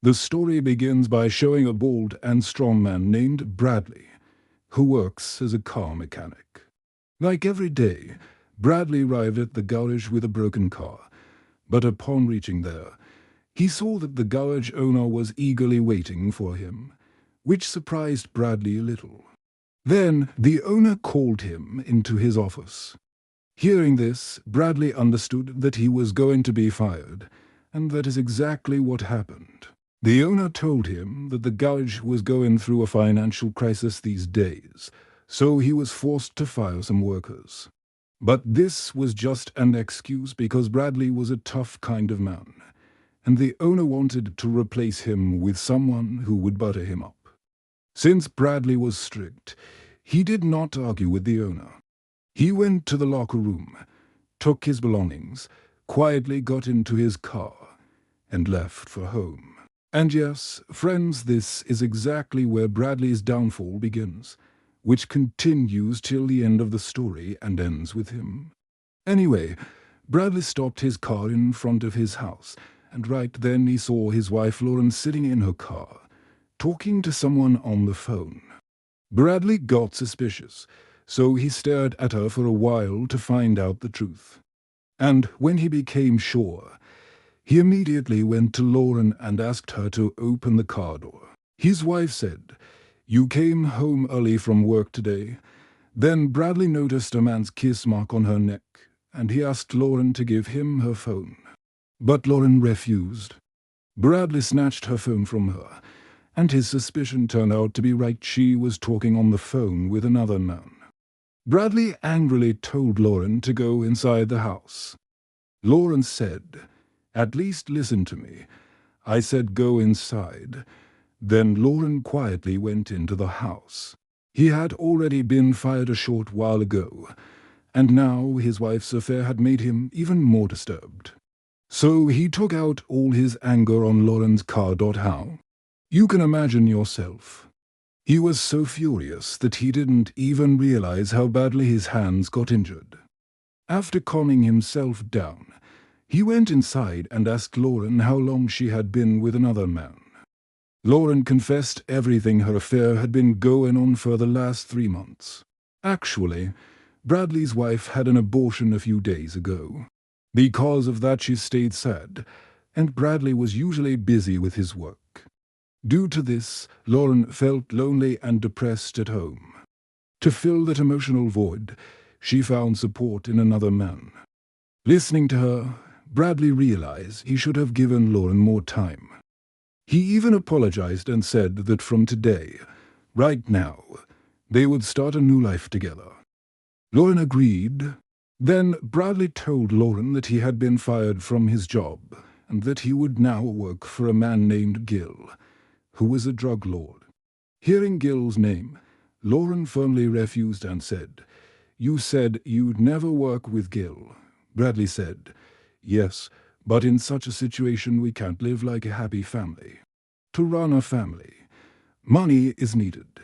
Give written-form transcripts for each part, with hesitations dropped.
The story begins by showing a bold and strong man named Bradley, who works as a car mechanic. Like every day, Bradley arrived at the garage with a broken car, but upon reaching there, he saw that the garage owner was eagerly waiting for him, which surprised Bradley a little. Then the owner called him into his office. Hearing this, Bradley understood that he was going to be fired, and that is exactly what happened. The owner told him that the garage was going through a financial crisis these days, so he was forced to fire some workers. But this was just an excuse because Bradley was a tough kind of man, and the owner wanted to replace him with someone who would butter him up. Since Bradley was strict, he did not argue with the owner. He went to the locker room, took his belongings, quietly got into his car, and left for home. And yes, friends, this is exactly where Bradley's downfall begins, which continues till the end of the story and ends with him. Anyway, Bradley stopped his car in front of his house, and right then he saw his wife Lauren sitting in her car, talking to someone on the phone. Bradley got suspicious, so he stared at her for a while to find out the truth. And when he became sure, he immediately went to Lauren and asked her to open the car door. His wife said, "You came home early from work today." Then Bradley noticed a man's kiss mark on her neck, and he asked Lauren to give him her phone. But Lauren refused. Bradley snatched her phone from her, and his suspicion turned out to be right. She was talking on the phone with another man. Bradley angrily told Lauren to go inside the house. Lauren said, "At least listen to me. I said go inside." Then Lauren quietly went into the house. He had already been fired a short while ago, and now his wife's affair had made him even more disturbed. So he took out all his anger on Lauren's car. How? You can imagine yourself. He was so furious that he didn't even realize how badly his hands got injured. After calming himself down, he went inside and asked Lauren how long she had been with another man. Lauren confessed everything. Her affair had been going on for the last 3 months. Actually, Bradley's wife had an abortion a few days ago. Because of that she stayed sad, and Bradley was usually busy with his work. Due to this, Lauren felt lonely and depressed at home. To fill that emotional void, she found support in another man. Listening to her, Bradley realized he should have given Lauren more time. He even apologized and said that from today, right now, they would start a new life together. Lauren agreed. Then Bradley told Lauren that he had been fired from his job and that he would now work for a man named Gil, who was a drug lord. Hearing Gil's name, Lauren firmly refused and said, "You said you'd never work with Gil." Bradley said, "Yes, but in such a situation we can't live like a happy family. To run a family, money is needed,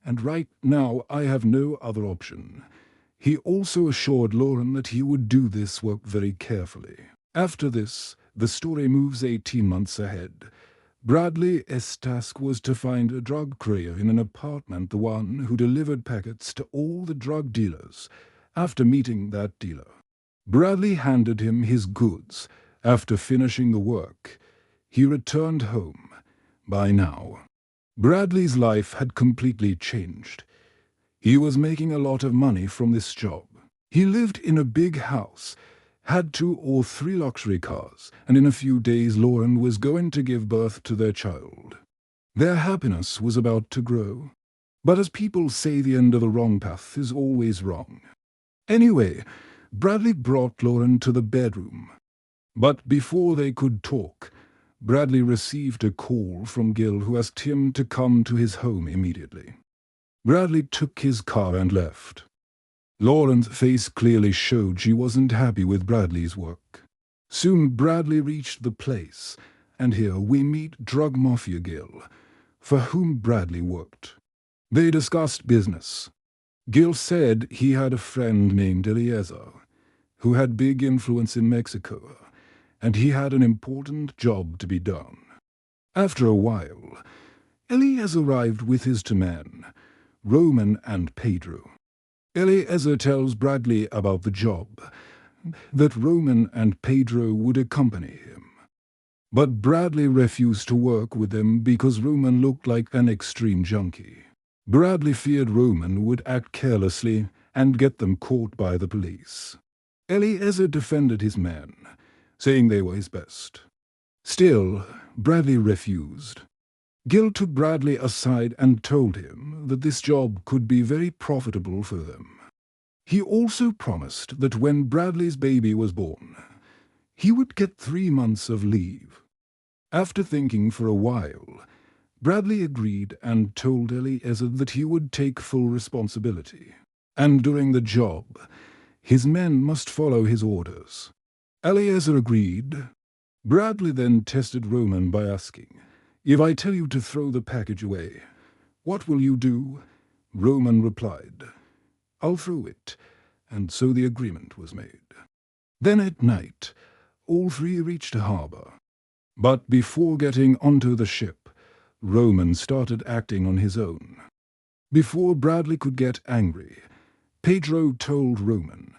and right now I have no other option." He also assured Lauren that he would do this work very carefully. After this, the story moves 18 months ahead. Bradley's task was to find a drug courier in an apartment, the one who delivered packets to all the drug dealers. After meeting that dealer, Bradley handed him his goods. After finishing the work, he returned home. By now, Bradley's life had completely changed. He was making a lot of money from this job. He lived in a big house, had 2 or 3 luxury cars, and in a few days Lauren was going to give birth to their child. Their happiness was about to grow. But as people say, the end of the wrong path is always wrong. Anyway, Bradley brought Lauren to the bedroom. But before they could talk, Bradley received a call from Gil, who asked him to come to his home immediately. Bradley took his car and left. Lauren's face clearly showed she wasn't happy with Bradley's work. Soon Bradley reached the place, and here we meet drug mafia Gil, for whom Bradley worked. They discussed business. Gil said he had a friend named Eliezer, who had big influence in Mexico, and he had an important job to be done. After a while, Eliezer arrived with his two men, Roman and Pedro. Eliezer tells Bradley about the job, that Roman and Pedro would accompany him. But Bradley refused to work with them because Roman looked like an extreme junkie. Bradley feared Roman would act carelessly and get them caught by the police. Eliezer defended his men, saying they were his best. Still, Bradley refused. Gil took Bradley aside and told him that this job could be very profitable for them. He also promised that when Bradley's baby was born, he would get 3 months of leave. After thinking for a while, Bradley agreed and told Eliezer that he would take full responsibility. And during the job, his men must follow his orders. Eliezer agreed. Bradley then tested Roman by asking, "If I tell you to throw the package away, what will you do?" Roman replied, "I'll throw it," and so the agreement was made. Then at night, all three reached a harbor. But before getting onto the ship, Roman started acting on his own. Before Bradley could get angry, Pedro told Roman,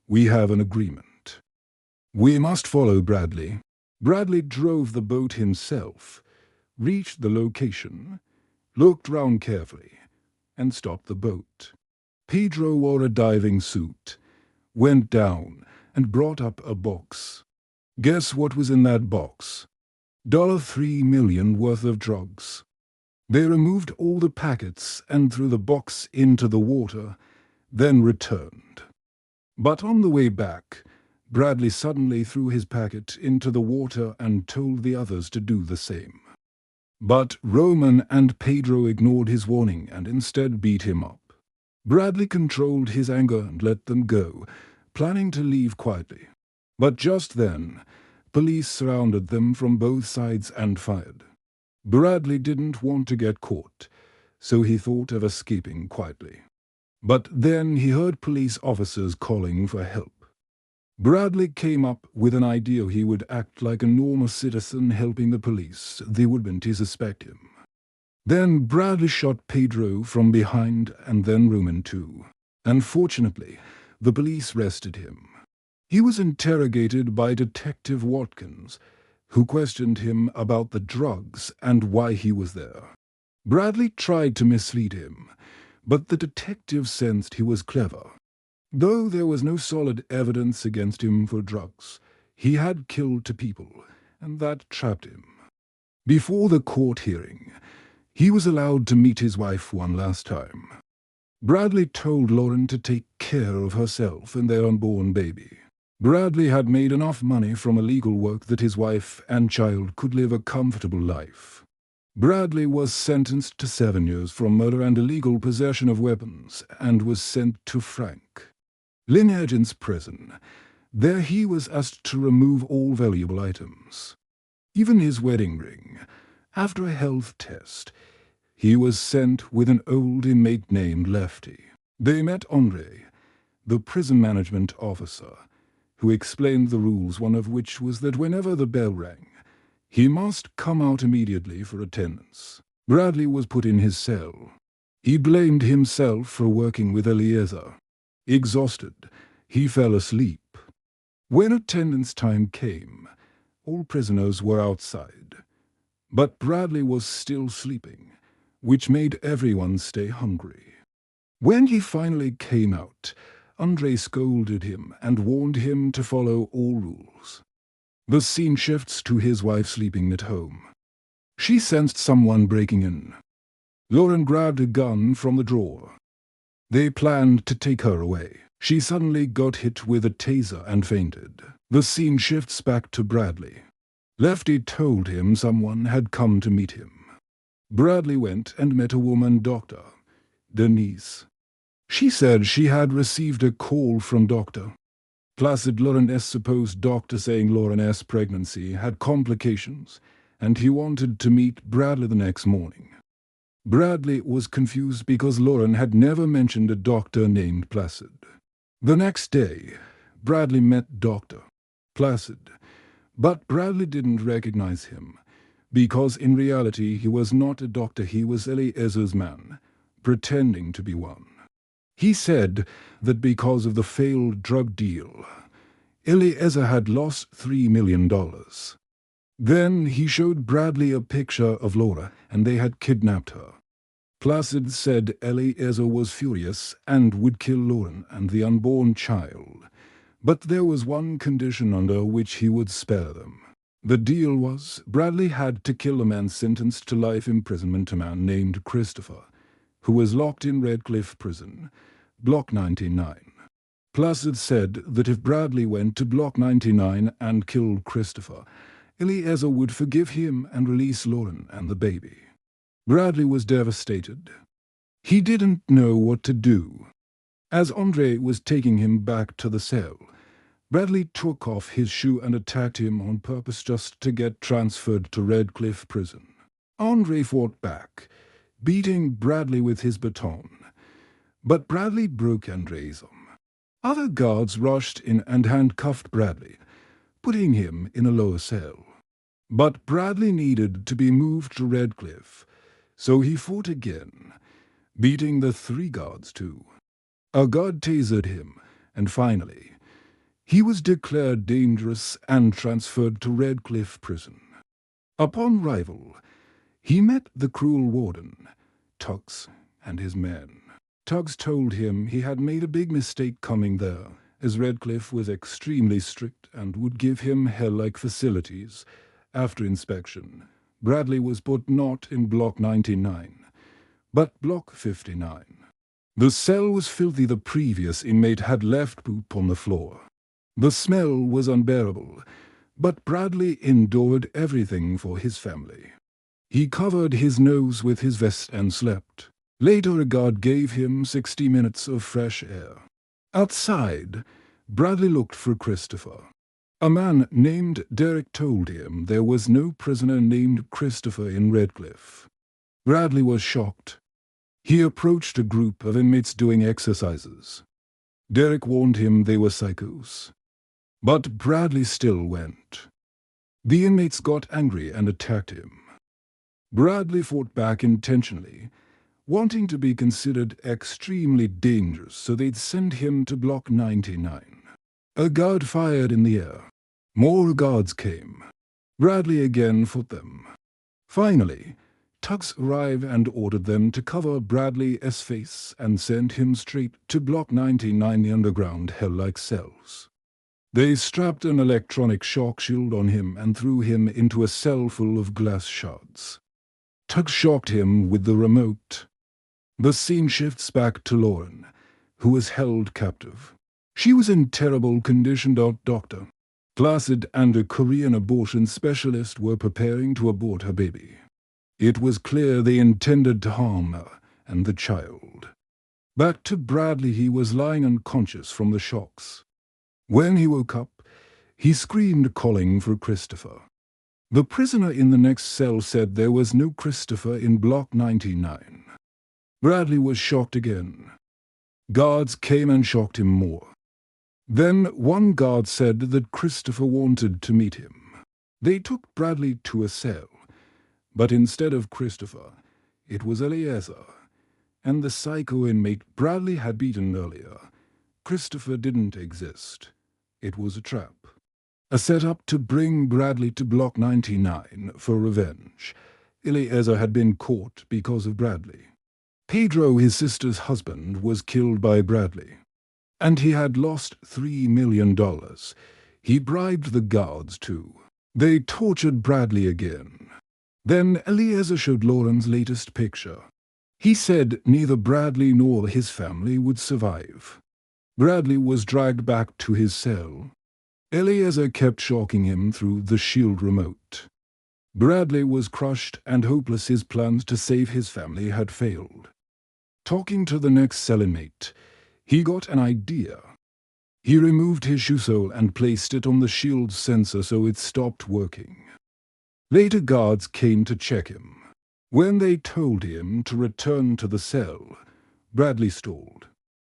"We have an agreement. We must follow Bradley." Bradley drove the boat himself, reached the location, looked round carefully, and stopped the boat. Pedro wore a diving suit, went down, and brought up a box. Guess what was in that box? $3 million worth of drugs. They removed all the packets and threw the box into the water, then returned. But on the way back, Bradley suddenly threw his packet into the water and told the others to do the same. But Roman and Pedro ignored his warning and instead beat him up. Bradley controlled his anger and let them go, planning to leave quietly. But just then, police surrounded them from both sides and fired. Bradley didn't want to get caught, so he thought of escaping quietly. But then he heard police officers calling for help. Bradley came up with an idea he would act like a normal citizen helping the police. They wouldn't suspect him. Then Bradley shot Pedro from behind and then Roman too. Unfortunately, the police arrested him. He was interrogated by Detective Watkins, who questioned him about the drugs and why he was there. Bradley tried to mislead him, but the detective sensed he was clever. Though there was no solid evidence against him for drugs, he had killed 2 people, and that trapped him. Before the court hearing, he was allowed to meet his wife one last time. Bradley told Lauren to take care of herself and their unborn baby. Bradley had made enough money from illegal work that his wife and child could live a comfortable life. Bradley was sentenced to 7 years for murder and illegal possession of weapons and was sent to Frank Lineagin's prison. There he was asked to remove all valuable items. Even his wedding ring. After a health test, he was sent with an old inmate named Lefty. They met Andre, the prison management officer, who explained the rules, one of which was that whenever the bell rang, he must come out immediately for attendance. Bradley was put in his cell. He blamed himself for working with Eliezer. Exhausted, he fell asleep. When attendance time came, all prisoners were outside. But Bradley was still sleeping, which made everyone stay hungry. When he finally came out, Andre scolded him and warned him to follow all rules. The scene shifts to his wife sleeping at home. She sensed someone breaking in. Lauren grabbed a gun from the drawer. They planned to take her away. She suddenly got hit with a taser and fainted. The scene shifts back to Bradley. Lefty told him someone had come to meet him. Bradley went and met a woman doctor, Denise. She said she had received a call from Dr. Placid. Lauren S. supposed doctor saying Lauren S. pregnancy had complications, and he wanted to meet Bradley the next morning. Bradley was confused because Lauren had never mentioned a doctor named Placid. The next day, Bradley met Dr. Placid, but Bradley didn't recognize him because in reality he was not a doctor, he was Eliezer's man, pretending to be one. He said that because of the failed drug deal, Eliezer had lost $3 million. Then he showed Bradley a picture of Laura, and they had kidnapped her. Placid said Eliezer was furious and would kill Lauren and the unborn child, but there was one condition under which he would spare them. The deal was Bradley had to kill a man sentenced to life imprisonment, a man named Christopher, who was locked in Redcliffe Prison, Block 99. Placid said that if Bradley went to Block 99 and killed Christopher, Eliezer would forgive him and release Lauren and the baby. Bradley was devastated. He didn't know what to do. As Andre was taking him back to the cell, Bradley took off his shoe and attacked him on purpose just to get transferred to Redcliffe Prison. Andre fought back, beating Bradley with his baton, but Bradley broke Andre's arm. Other guards rushed in and handcuffed Bradley, putting him in a lower cell. But Bradley needed to be moved to Redcliffe, so he fought again, beating the 3 guards too. A guard tasered him, and finally, he was declared dangerous and transferred to Redcliffe Prison. Upon arrival, he met the cruel warden, Tux, and his men. Tux told him he had made a big mistake coming there, as Redcliffe was extremely strict and would give him hell-like facilities. After inspection, Bradley was put not in Block 99, but Block 59. The cell was filthy. The previous inmate had left poop on the floor. The smell was unbearable, but Bradley endured everything for his family. He covered his nose with his vest and slept. Later, a guard gave him 60 minutes of fresh air. Outside, Bradley looked for Christopher. A man named Derek told him there was no prisoner named Christopher in Redcliffe. Bradley was shocked. He approached a group of inmates doing exercises. Derek warned him they were psychos. But Bradley still went. The inmates got angry and attacked him. Bradley fought back intentionally, wanting to be considered extremely dangerous, so they'd send him to Block 99. A guard fired in the air. More guards came. Bradley again fought them. Finally, Tux arrived and ordered them to cover Bradley's face and send him straight to Block 99, the underground hell-like cells. They strapped an electronic shock shield on him and threw him into a cell full of glass shards. Tux shocked him with the remote. The scene shifts back to Lauren, who was held captive. She was in terrible condition. Doctor Placid and a Korean abortion specialist were preparing to abort her baby. It was clear they intended to harm her and the child. Back to Bradley, he was lying unconscious from the shocks. When he woke up, he screamed, calling for Christopher. The prisoner in the next cell said there was no Christopher in Block 99. Bradley was shocked again. Guards came and shocked him more. Then one guard said that Christopher wanted to meet him. They took Bradley to a cell, but instead of Christopher, it was Eliezer, and the psycho inmate Bradley had beaten earlier. Christopher didn't exist. It was a trap. A setup to bring Bradley to Block 99 for revenge. Eliezer had been caught because of Bradley. Pedro, his sister's husband, was killed by Bradley, and he had lost $3 million. He bribed the guards too. They tortured Bradley again. Then Eliezer showed Lauren's latest picture. He said neither Bradley nor his family would survive. Bradley was dragged back to his cell. Eliezer kept shocking him through the shield remote. Bradley was crushed and hopeless. His plans to save his family had failed. Talking to the next cell inmate, he got an idea. He removed his shoe sole and placed it on the shield's sensor so it stopped working. Later, guards came to check him. When they told him to return to the cell, Bradley stalled.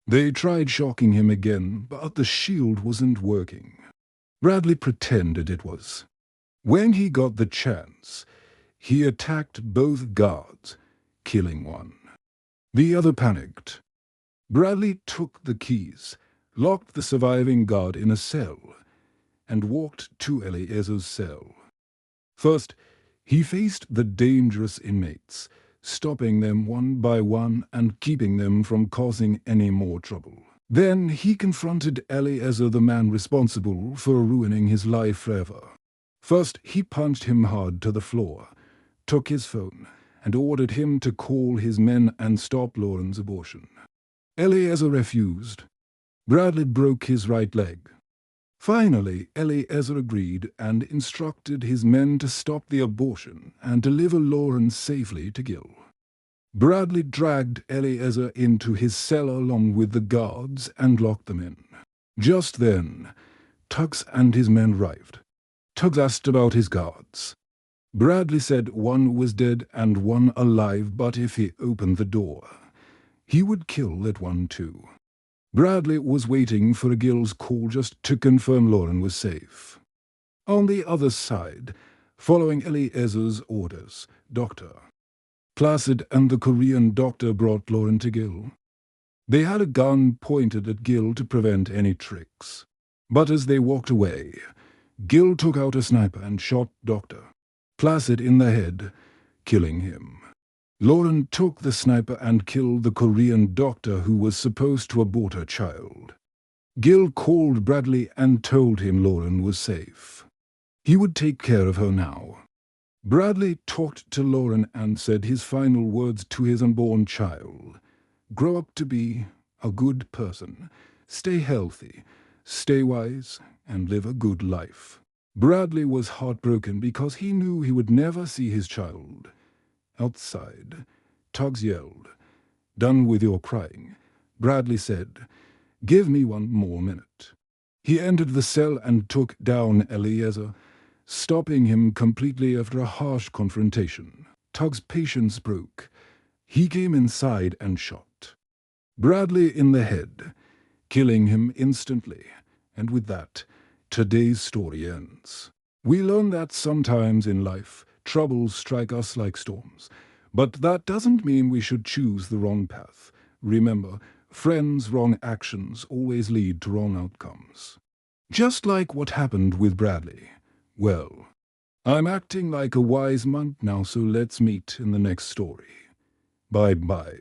They tried shocking him again, but the shield wasn't working. Bradley pretended it was. When he got the chance, He attacked both guards, killing one. The other panicked. Bradley took the keys, locked the surviving guard in a cell, and walked to Eliezer's cell. First, he faced the dangerous inmates, stopping them one by one and keeping them from causing any more trouble. Then he confronted Eliezer, the man responsible for ruining his life forever. First, he punched him hard to the floor, took his phone, and ordered him to call his men and stop Lauren's abortion. Eliezer refused. Bradley broke his right leg. Finally, Eliezer agreed and instructed his men to stop the abortion and deliver Lauren safely to Gil. Bradley dragged Eliezer into his cell along with the guards and locked them in. Just then, Tuggs and his men arrived. Tuggs asked about his guards. Bradley said one was dead and one alive, but if he opened the door, he would kill that one too. Bradley was waiting for Gil's call just to confirm Lauren was safe. On the other side, following Eliezer's orders, Dr. Placid and the Korean doctor brought Lauren to Gil. They had a gun pointed at Gil to prevent any tricks. But as they walked away, Gil took out a sniper and shot Dr. Placid in the head, killing him. Lauren took the sniper and killed the Korean doctor who was supposed to abort her child. Gil called Bradley and told him Lauren was safe. He would take care of her now. Bradley talked to Lauren and said his final words to his unborn child. Grow up to be a good person. Stay healthy, stay wise, and live a good life. Bradley was heartbroken because he knew he would never see his child. Outside, Tuggs yelled, "Done with your crying." Bradley said, "Give me one more minute." He entered the cell and took down Eliezer, stopping him completely after a harsh confrontation. Tuggs' patience broke. He came inside and shot Bradley in the head, killing him instantly. And with that, today's story ends. We learn that sometimes in life, troubles strike us like storms, but that doesn't mean we should choose the wrong path. Remember, friends' wrong actions always lead to wrong outcomes. Just like what happened with Bradley. Well, I'm acting like a wise monk now, so let's meet in the next story. Bye-bye.